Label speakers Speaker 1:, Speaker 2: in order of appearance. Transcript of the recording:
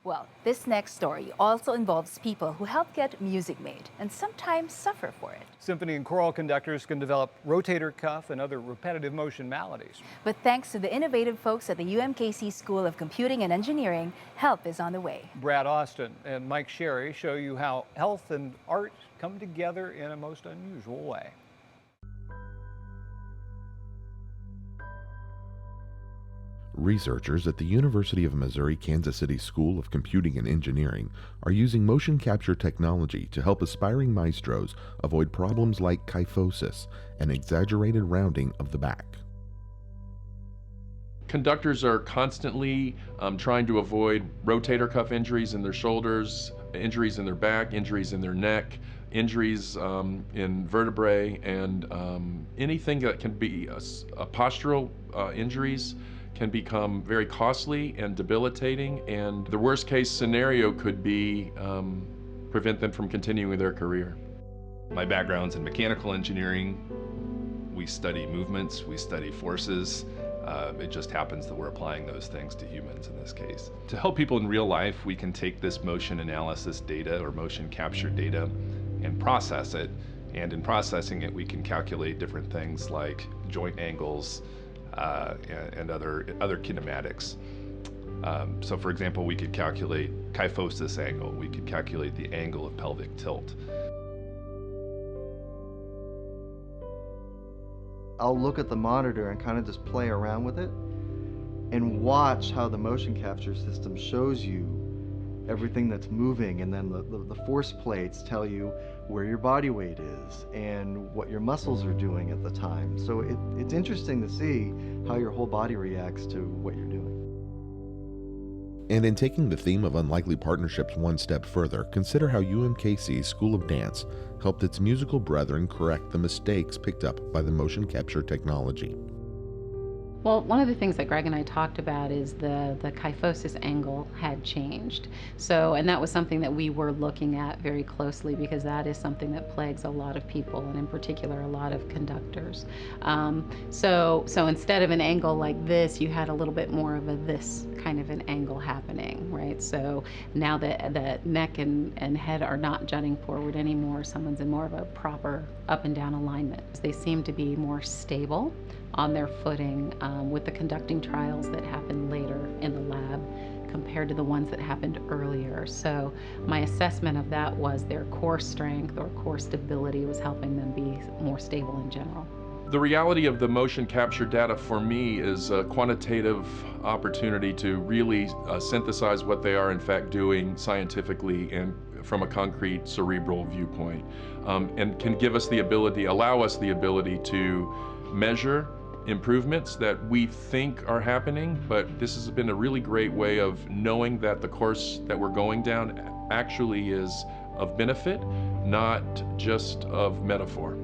Speaker 1: Well, this next story also involves people who help get music made and sometimes suffer for it.
Speaker 2: Symphony and choral conductors can develop rotator cuff and other repetitive motion maladies.
Speaker 1: But thanks to the innovative folks at the UMKC School of Computing and Engineering, help is on the way.
Speaker 2: Brad Austin and Mike Sherry show you how health and art come together in a most unusual way.
Speaker 3: Researchers at the University of Missouri Kansas City School of Computing and Engineering are using motion capture technology to help aspiring maestros avoid problems like kyphosis, an exaggerated rounding of the back.
Speaker 4: Conductors are constantly trying to avoid rotator cuff injuries in their shoulders, injuries in their back, injuries in their neck, injuries in vertebrae, and anything that can be a postural injuries can become very costly and debilitating, and the worst case scenario could be prevent them from continuing their career.
Speaker 5: My background's in mechanical engineering. We study movements, we study forces. It just happens that we're applying those things to humans in this case. To help people in real life, we can take this motion analysis data or motion capture data and process it. And in processing it, we can calculate different things like joint angles, and other kinematics. So for example, we could calculate kyphosis angle, we could calculate the angle of pelvic tilt.
Speaker 6: I'll look at the monitor and kind of just play around with it and watch how the motion capture system shows you everything that's moving, and then the force plates tell you where your body weight is and what your muscles are doing at the time. So it's interesting to see how your whole body reacts to what you're doing.
Speaker 3: And in taking the theme of unlikely partnerships one step further, consider how UMKC's School of Dance helped its musical brethren correct the mistakes picked up by the motion capture technology.
Speaker 7: Well, one of the things that Greg and I talked about is the kyphosis angle had changed. So, and that was something that we were looking at very closely because that is something that plagues a lot of people, and in particular a lot of conductors. So instead of an angle like this, you had a little bit more of a this kind of an angle happening, right? So now the neck and head are not jutting forward anymore. Someone's in more of a proper up and down alignment. They seem to be more stable on their footing with the conducting trials that happened later in the lab compared to the ones that happened earlier. So my assessment of that was their core strength or core stability was helping them be more stable in general.
Speaker 4: The reality of the motion capture data for me is a quantitative opportunity to really synthesize what they are in fact doing scientifically and from a concrete cerebral viewpoint, and can give us the ability, allow us the ability to measure improvements that we think are happening, but this has been a really great way of knowing that the course that we're going down actually is of benefit, not just of metaphor.